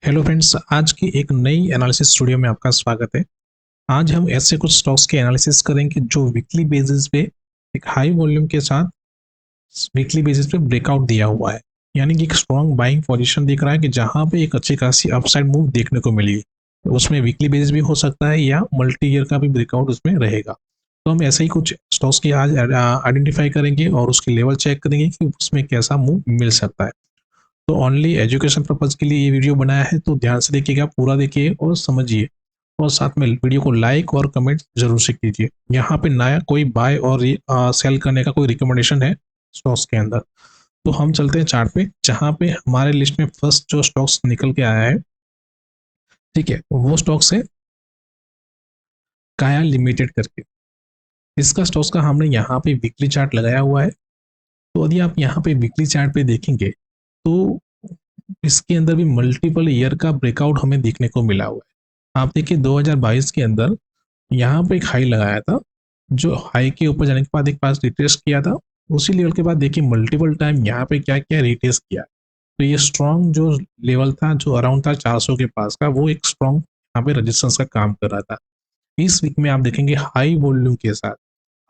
Hello friends, आज की एक नई एनालिसिस स्टूडियो में आपका स्वागत है। आज हम ऐसे कुछ स्टॉक्स के एनालिसिस करेंगे जो वीकली बेसिस पे एक हाई वॉल्यूम के साथ वीकली बेसिस पे ब्रेकआउट दिया हुआ है। यानी कि एक स्ट्रॉन्ग बाइंग पोजीशन दिख रहा है कि जहां पे एक अच्छी खासी अपसाइड मूव देखने को मिली। उसमें वीकली बेसिस भी हो सकता है या मल्टी ईयर का भी ब्रेकआउट उसमें रहेगा। तो हम ऐसे ही कुछ स्टॉक्स की आज आइडेंटिफाई करेंगे और उसकी लेवल चेक करेंगे कि उसमें कैसा मूव मिल सकता है। तो ओनली एजुकेशन पर्पज के लिए ये वीडियो बनाया है, तो ध्यान से देखिएगा, पूरा देखिए और समझिए। और साथ में वीडियो को लाइक और कमेंट जरूर से कीजिए। यहाँ पे नया कोई बाय और सेल करने का कोई रिकमेंडेशन है स्टॉक्स के अंदर। तो हम चलते हैं चार्ट पे, जहाँ पे हमारे लिस्ट में फर्स्ट जो स्टॉक्स निकल के आया है, ठीक है, वो स्टॉक्स है काया लिमिटेड करके। इसका स्टॉक्स का हमने यहाँ पे वीकली चार्ट लगाया हुआ है। तो यदि आप यहाँ पे वीकली चार्ट पे देखेंगे तो इसके अंदर भी मल्टीपल ईयर का ब्रेकआउट हमें देखने को मिला हुआ है। आप देखिए 2022 के अंदर यहाँ पे एक हाई लगाया था, जो हाई के ऊपर जाने के बाद एक पास रिट्रेस किया था। उसी लेवल के बाद देखिए मल्टीपल टाइम यहाँ पे क्या क्या रिट्रेस किया। तो ये स्ट्रॉन्ग जो लेवल था, जो अराउंड था 400 के पास का, वो एक स्ट्रॉन्ग यहाँ पे रजिस्टेंस का काम कर रहा था। इस वीक में आप देखेंगे हाई वॉल्यूम के साथ।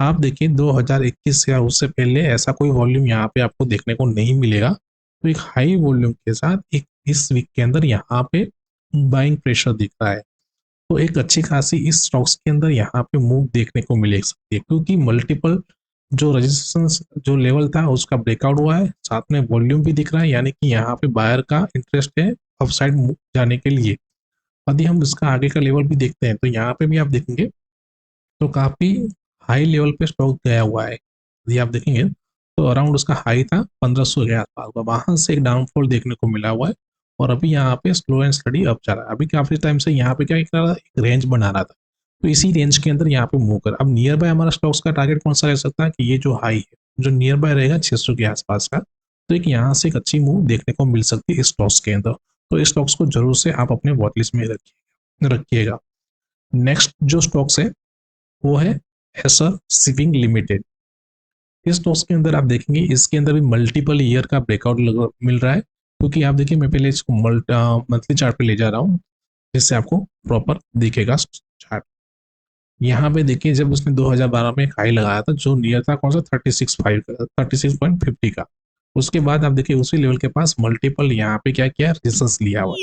आप देखिए 2021 या उससे पहले ऐसा कोई वॉल्यूम यहाँ पे आपको देखने को नहीं मिलेगा। तो एक हाई वॉल्यूम के साथ एक इस वीक के अंदर यहाँ पे बाइंग प्रेशर दिख रहा है। तो एक अच्छी खासी इस स्टॉक्स के अंदर यहाँ पे मूव देखने को मिल सकती है, क्योंकि मल्टीपल जो रजिस्टेंस जो लेवल था उसका ब्रेकआउट हुआ है, साथ में वॉल्यूम भी दिख रहा है। यानी कि यहाँ पे बायर का इंटरेस्ट है अपसाइड जाने के लिए। यदि हम इसका आगे का लेवल भी देखते हैं तो यहाँ पे भी आप देखेंगे तो काफी हाई लेवल पे स्टॉक गया हुआ है। यदि आप देखेंगे तो अराउंड उसका हाई था 1500 के आसपास, वहां से एक डाउनफॉल देखने को मिला हुआ है। और अभी यहाँ पे स्लो एंड स्टडी अप जा रहा है। अभी काफी टाइम से यहाँ पे क्या कर रहा था, एक रेंज बना रहा था। तो इसी रेंज के अंदर यहाँ पे मूव कर, अब नियर बाय हमारा स्टॉक्स का टारगेट कौन सा रह सकता है कि ये जो हाई है, जो नियर बाय रहेगा 600 के आसपास का। तो एक यहाँ से एक अच्छी मूव देखने को मिल सकती है इस स्टॉक्स के अंदर। तो इस स्टॉक्स को जरूर से आप अपने वॉचलिस्ट में रखिएगा। नेक्स्ट जो स्टॉक्स है वो है एसर शिपिंग लिमिटेड। इस स्टॉक्स के अंदर आप देखेंगे इसके अंदर भी मल्टीपल ईयर का ब्रेकआउट मिल रहा है। क्योंकि आप देखिए मैं पहले इसको मंथली चार्ट पे ले जा रहा हूँ, जिससे आपको प्रॉपर दिखेगा चार्ट। यहाँ पे देखिए जब उसने 2012 में हाई लगाया था, जो नियर था कौन सा 36.50 का। उसके बाद आप देखिए उसी लेवल के पास मल्टीपल यहाँ पे क्या किया, रेजिस्टेंस लिया हुआ।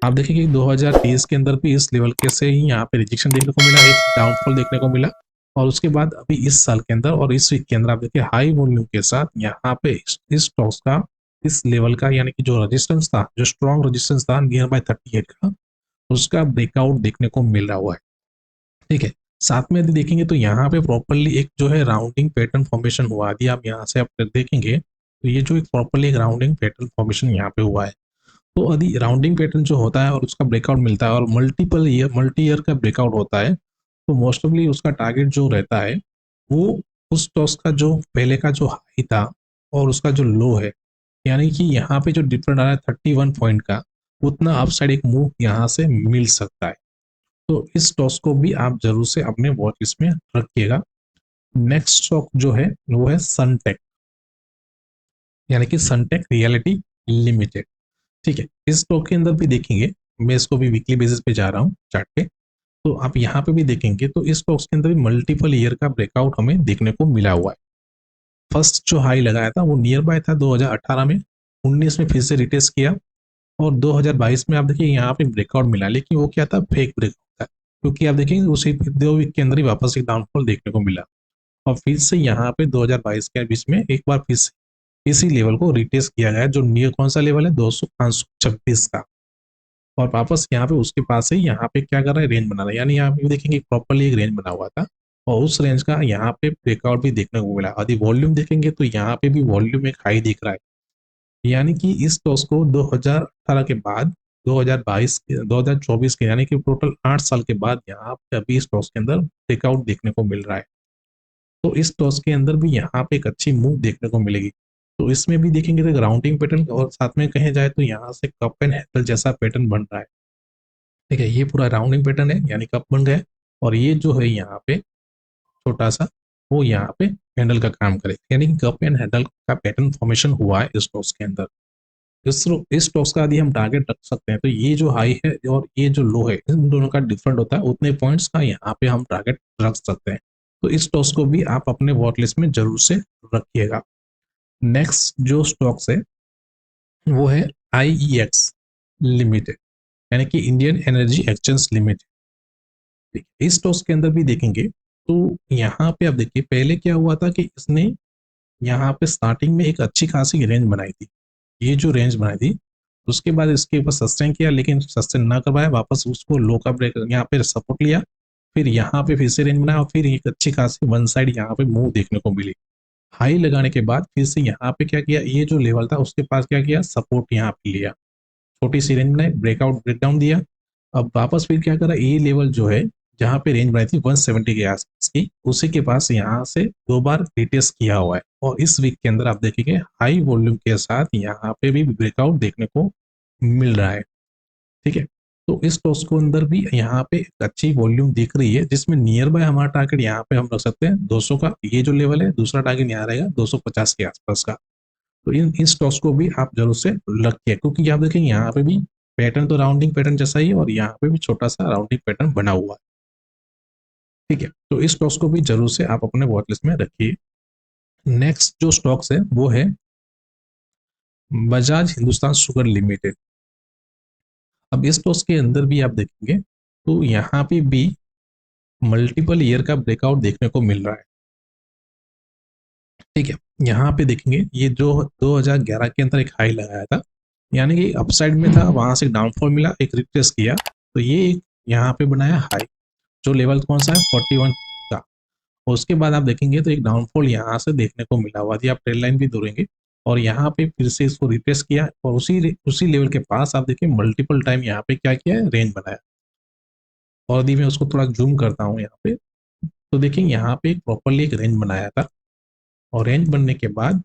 आप देखिए कि 2023 के अंदर भी इस लेवल के से ही यहाँ पे रिजेक्शन देखने को मिला, एक डाउनफॉल देखने को मिला। और उसके बाद अभी इस साल के अंदर और इस वीक के अंदर आप देखिए हाई वॉल्यूम के साथ यहाँ पे इस स्टॉक्स का इस लेवल का, यानी कि जो रेजिस्टेंस था, जो स्ट्रॉन्ग रेजिस्टेंस था नियर बाय 38 का, उसका ब्रेकआउट देखने को मिल रहा हुआ है। ठीक है। साथ में यदि देखेंगे तो यहाँ पे प्रॉपरली एक जो है राउंडिंग पैटर्न फॉर्मेशन हुआ। यदि आप यहाँ से आप देखेंगे तो ये जो एक प्रॉपरली एक राउंडिंग पैटर्न फॉर्मेशन यहाँ पे हुआ है। तो यदि राउंडिंग पैटर्न जो होता है और उसका ब्रेकआउट मिलता है और मल्टी ईयर का ब्रेकआउट होता है, तो मोस्ट ऑफली उसका टारगेट जो रहता है वो उस टॉस का जो पहले का जो हाई था और उसका जो लो है, यानी कि यहाँ पे जो डिफरेंट आ रहा है 31 पॉइंट का, उतना अपसाइड एक मूव यहाँ से मिल सकता है। तो इस टॉस को भी आप जरूर से अपने वॉच लिस्ट में रखिएगा। नेक्स्ट स्टॉक जो है वो है सनटेक, यानी कि सनटेक रियलिटी लिमिटेड। ठीक है। इस स्टॉक के अंदर भी देखेंगे, मैं इसको भी वीकली बेसिस पे जा रहा हूँ चार्ट पे। तो आप यहाँ पे भी देखेंगे तो इस स्टॉक्स के अंदर भी मल्टीपल ईयर का ब्रेकआउट हमें देखने को मिला हुआ है। फर्स्ट जो हाई लगाया था वो नियर बाय था 2018 में, 19 में फिर से रिटेस्ट किया। और 2022 में आप देखिए यहाँ पे ब्रेकआउट मिला, लेकिन वो क्या था, फेक ब्रेकआउट था। क्योंकि आप देखेंगे उसी 2 वीक के अंदर ही वापस एक डाउनफॉल देखने को मिला। और फिर से यहाँ पे 2022 के बीच में एक बार फिर से इसी लेवल को रिटेस्ट किया गया, जो नियर कौन सा लेवल है, 200 का। और वापस यहाँ पे उसके पास ही यहाँ पे क्या कर रहा है, रेंज बना रहा है। यानी यहाँ पे देखेंगे प्रॉपरली एक रेंज बना हुआ था और उस रेंज का यहाँ पे ब्रेकआउट भी देखने को मिला। यदि वॉल्यूम देखेंगे तो यहाँ पे भी वॉल्यूम एक हाई दिख रहा है। यानी कि इस टॉस को 2018 के बाद 2022 2024 के, यानी कि टोटल 8 साल के बाद यहाँ पे अभी इस टॉस के अंदर ब्रेकआउट देखने को मिल रहा है। तो इस टॉस के अंदर भी यहाँ पे एक अच्छी मूव देखने को मिलेगी। तो इसमें भी देखेंगे तो राउंडिंग पैटर्न और साथ में कहे जाए तो यहाँ से कप एंड हैंडल जैसा पैटर्न बन रहा है। ठीक है, ये पूरा राउंडिंग पैटर्न है, यानी कप बन गया। और ये जो है यहाँ पे छोटा सा, वो यहाँ पे हैंडल का काम करे, यानी कि कप एंड हैंडल का पैटर्न फॉर्मेशन हुआ है इस टॉस के अंदर। इस स्टॉक्स का यदि हम टारगेट रख सकते हैं तो ये जो हाई है और ये जो लो है इन दोनों का डिफरेंट होता है, उतने पॉइंट्स का यहाँ पे हम टारगेट रख सकते हैं। तो इस स्टॉक्स को भी आप अपने वॉच लिस्ट में जरूर से रखिएगा। नेक्स्ट जो स्टॉक्स है वो है IEX लिमिटेड, यानी कि इंडियन एनर्जी एक्सचेंज लिमिटेड। इस स्टॉक्स के अंदर भी देखेंगे तो यहाँ पे आप देखिए पहले क्या हुआ था कि इसने यहाँ पे स्टार्टिंग में एक अच्छी खासी रेंज बनाई थी। ये जो रेंज बनाई थी उसके बाद इसके ऊपर सस्टेन किया, लेकिन सस्टेन ना कर पाया, वापस उसको लो का ब्रेक यहाँ पे सपोर्ट लिया, फिर यहाँ पे फिर से रेंज बनाया और फिर एक अच्छी खासी वन साइड यहाँ पे मूव देखने को मिली। हाई लगाने के बाद फिर से यहाँ पे क्या किया, ये जो लेवल था उसके पास क्या किया, सपोर्ट यहाँ पे लिया, छोटी सी रेंज बनाई, ब्रेकआउट ब्रेकडाउन दिया। अब वापस फिर क्या करा, ये लेवल जो है जहाँ पे रेंज बनाई थी 170 के आसपास की, उसी के पास यहाँ से 2 बार रिटेस्ट किया हुआ है और इस वीक के अंदर आप देखेंगे हाई वॉल्यूम के साथ यहाँ पे भी ब्रेकआउट देखने को मिल रहा है। ठीक है, तो इस टॉस को अंदर भी यहाँ पे एक अच्छी वॉल्यूम दिख रही है, जिसमें नियर बाय हमारा टारगेट यहाँ पे हम रख सकते हैं 200 का, ये जो लेवल है। दूसरा टारगेट यहाँ रहेगा 250 के आसपास का। तो इन स्टॉक्स को भी आप जरूर से रखिए, क्योंकि आप देखेंगे यहाँ पे भी पैटर्न तो राउंडिंग पैटर्न जैसा ही है और यहाँ पे भी छोटा सा राउंडिंग पैटर्न बना हुआ है। ठीक है, तो इस स्टॉक्स को भी जरूर से आप अपने वॉच लिस्ट में रखिए। नेक्स्ट जो स्टॉक्स है वो है बजाज हिंदुस्तान शुगर लिमिटेड। अब इस स्टॉक्स के अंदर भी आप देखेंगे तो यहाँ पे भी मल्टीपल ईयर का ब्रेकआउट देखने को मिल रहा है। ठीक है, यहाँ पे देखेंगे ये जो 2011 के अंदर एक हाई लगाया था, यानी कि अपसाइड में था, वहां से डाउनफॉल मिला, एक रिट्रेस किया, तो ये यहाँ पे बनाया हाई, जो लेवल कौन सा है 41 का। और उसके बाद आप देखेंगे तो एक डाउनफॉल यहाँ से देखने को मिला हुआ, आप ट्रेड लाइन भी दौड़ेंगे और यहाँ पे फिर से इसको रिट्रेस किया और उसी लेवल के पास आप देखिए मल्टीपल टाइम यहाँ पे क्या किया है, रेंज बनाया। और यदि मैं उसको थोड़ा जूम करता हूँ यहाँ पे तो देखिए यहाँ पे प्रॉपरली एक रेंज बनाया था और रेंज बनने के बाद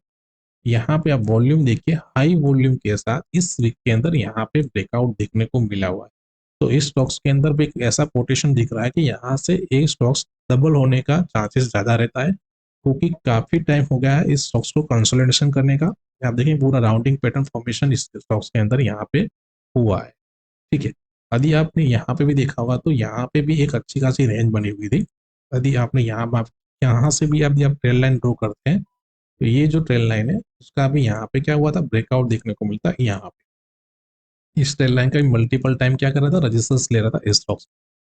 यहाँ पे आप वॉल्यूम देखिए, हाई वॉल्यूम के साथ इस वीक के अंदर यहाँ पे ब्रेकआउट देखने को मिला हुआ है। तो इस स्टॉक्स के अंदर भी एक ऐसा पोटेंशियल दिख रहा है कि यहाँ से एक स्टॉक्स डबल होने का चांसेस ज्यादा रहता है, क्योंकि काफी टाइम हो गया है इस स्टॉक्स को कंसोलिडेशन करने का। आप देखें पूरा राउंडिंग पैटर्न फॉर्मेशन इस स्टॉक्स के अंदर यहाँ पे हुआ है। ठीक है, यदि आपने यहाँ पे भी देखा होगा तो यहाँ पे भी एक अच्छी खासी रेंज बनी हुई थी। यदि आपने यहाँ से भी आप ट्रेल लाइन ड्रॉ करते हैं तो ये जो ट्रेल लाइन है उसका भी यहाँ पे क्या हुआ था, ब्रेकआउट देखने को मिलता है। यहाँ पे इस ट्रेल लाइन का भी मल्टीपल टाइम क्या कर रहा था, रजिस्टर्स ले रहा था स्टॉक्स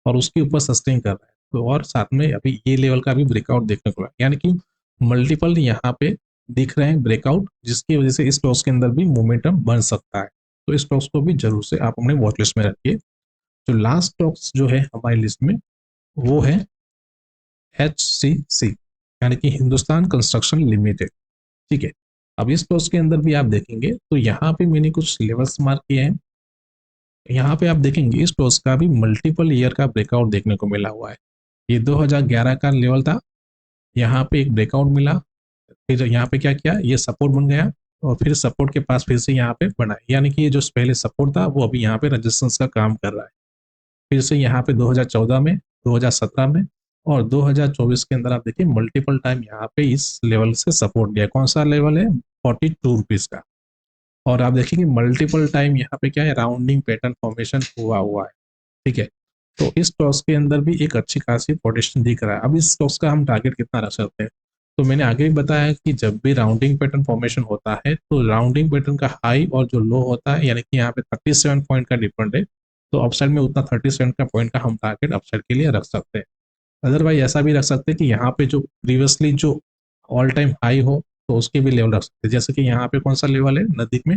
और उसके ऊपर सस्टेन कर रहा है। तो और साथ में अभी ये लेवल का भी ब्रेकआउट देखने को मिला, यानी कि मल्टीपल यहाँ पे दिख रहे हैं ब्रेकआउट, जिसकी वजह से इस स्टॉक्स के अंदर भी मोमेंटम बन सकता है। तो इस स्टॉक्स को भी जरूर से आप अपने वॉच लिस्ट में रखिए। जो लास्ट स्टॉक्स जो है हमारी लिस्ट में वो है HCC, यानी कि हिंदुस्तान कंस्ट्रक्शन लिमिटेड। ठीक है, अब इस स्टॉक्स के अंदर भी आप देखेंगे तो यहाँ पे मैंने कुछ लेवल्स मार्क किए हैं। यहाँ पे आप देखेंगे इस स्टॉक्स का भी मल्टीपल ईयर का ब्रेकआउट देखने को मिला हुआ है। ये 2011 का लेवल था, यहाँ पे एक ब्रेकआउट मिला, फिर यहाँ पे क्या किया, ये सपोर्ट बन गया और फिर सपोर्ट के पास फिर से यहाँ पे बना, यानी कि ये जो पहले सपोर्ट था वो अभी यहाँ पे रेजिस्टेंस का काम कर रहा है। फिर से यहाँ पे 2014 में, 2017 में और 2024 के अंदर आप देखिए मल्टीपल टाइम यहाँ पे इस लेवल से सपोर्ट दिया। कौन सा लेवल है, 42 रुपीज का। और आप देखेंगे मल्टीपल टाइम यहाँ पे क्या है, राउंडिंग पैटर्न फॉर्मेशन हुआ है। ठीक है, तो इस स्टॉक्स के अंदर भी एक अच्छी खासी पोटेंशियल दिख रहा है। अब इस स्टॉक्स का हम टारगेट कितना रख सकते हैं, तो मैंने आगे भी बताया कि जब भी राउंडिंग पैटर्न फॉर्मेशन होता है तो राउंडिंग पैटर्न का हाई और जो लो होता है, यानी कि यहाँ पे 37 पॉइंट का डिफरेंट है, तो अपसाइड में उतना 37 का पॉइंट का हम टारगेट अपसाइड के लिए रख सकते हैं। अदरवाइज ऐसा भी रख सकते हैं कि यहाँ पे जो प्रीवियसली जो ऑल टाइम हाई हो तो उसके भी लेवल रख सकते हैं। जैसे कि यहाँ पे कौन सा लेवल है, नजदीक में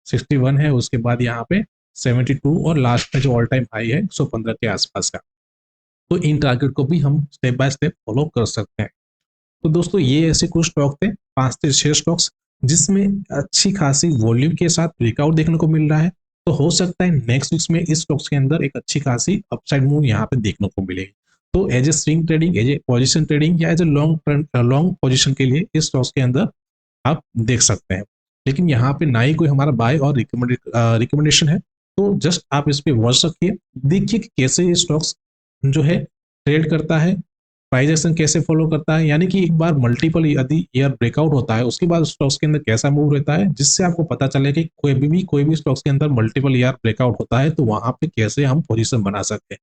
61 है, उसके बाद यहाँ पे 72 और लास्ट में जो ऑल टाइम हाई है 115 के आसपास का। तो इन टारगेट को भी हम स्टेप बाय स्टेप फॉलो कर सकते हैं। तो दोस्तों ये ऐसे कुछ स्टॉक थे, 5 से 6 स्टॉक्स, जिसमें अच्छी खासी वॉल्यूम के साथ ब्रेकआउट देखने को मिल रहा है। तो हो सकता है नेक्स्ट वीक्स में इस स्टॉक्स के अंदर एक अच्छी खासी अपसाइड मूव यहाँ पे देखने को मिलेगी। तो as a swing trading, as a position trading या एज ए लॉन्ग पोजिशन के लिए इस स्टॉक्स के अंदर आप देख सकते हैं। लेकिन यहाँ पे ना ही कोई हमारा बाय और रिकमेंडेशन है, तो जस्ट आप इस पे वॉच रखिए, देखिए कि कैसे ये स्टॉक्स जो है ट्रेड करता है, प्राइस एक्शन कैसे फॉलो करता है, यानी कि एक बार मल्टीपल यदि ईयर ब्रेकआउट होता है उसके बाद स्टॉक्स के अंदर कैसा मूव रहता है, जिससे आपको पता चले कि कोई भी स्टॉक्स के अंदर मल्टीपल ईयर ब्रेकआउट होता है तो वहां पे कैसे हम पोजीशन बना सकते हैं।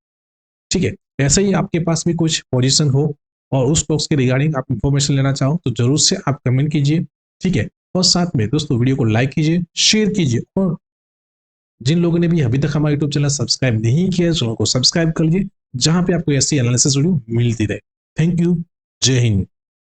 ठीक है, ऐसे ही आपके पास भी कुछ पोजीशन हो और उस स्टॉक्स के रिगार्डिंग आप इंफॉर्मेशन लेना चाहो तो जरूर से आप कमेंट कीजिए। ठीक है, और साथ में दोस्तों वीडियो को लाइक कीजिए, शेयर कीजिए, और जिन लोगों ने भी अभी तक हमारा यूट्यूब चैनल सब्सक्राइब नहीं किया है चैनल को सब्सक्राइब कर लीजिए, जहां पे आपको ऐसी एनालिसिस वीडियो मिलती रहे। Thank you. जय हिंद।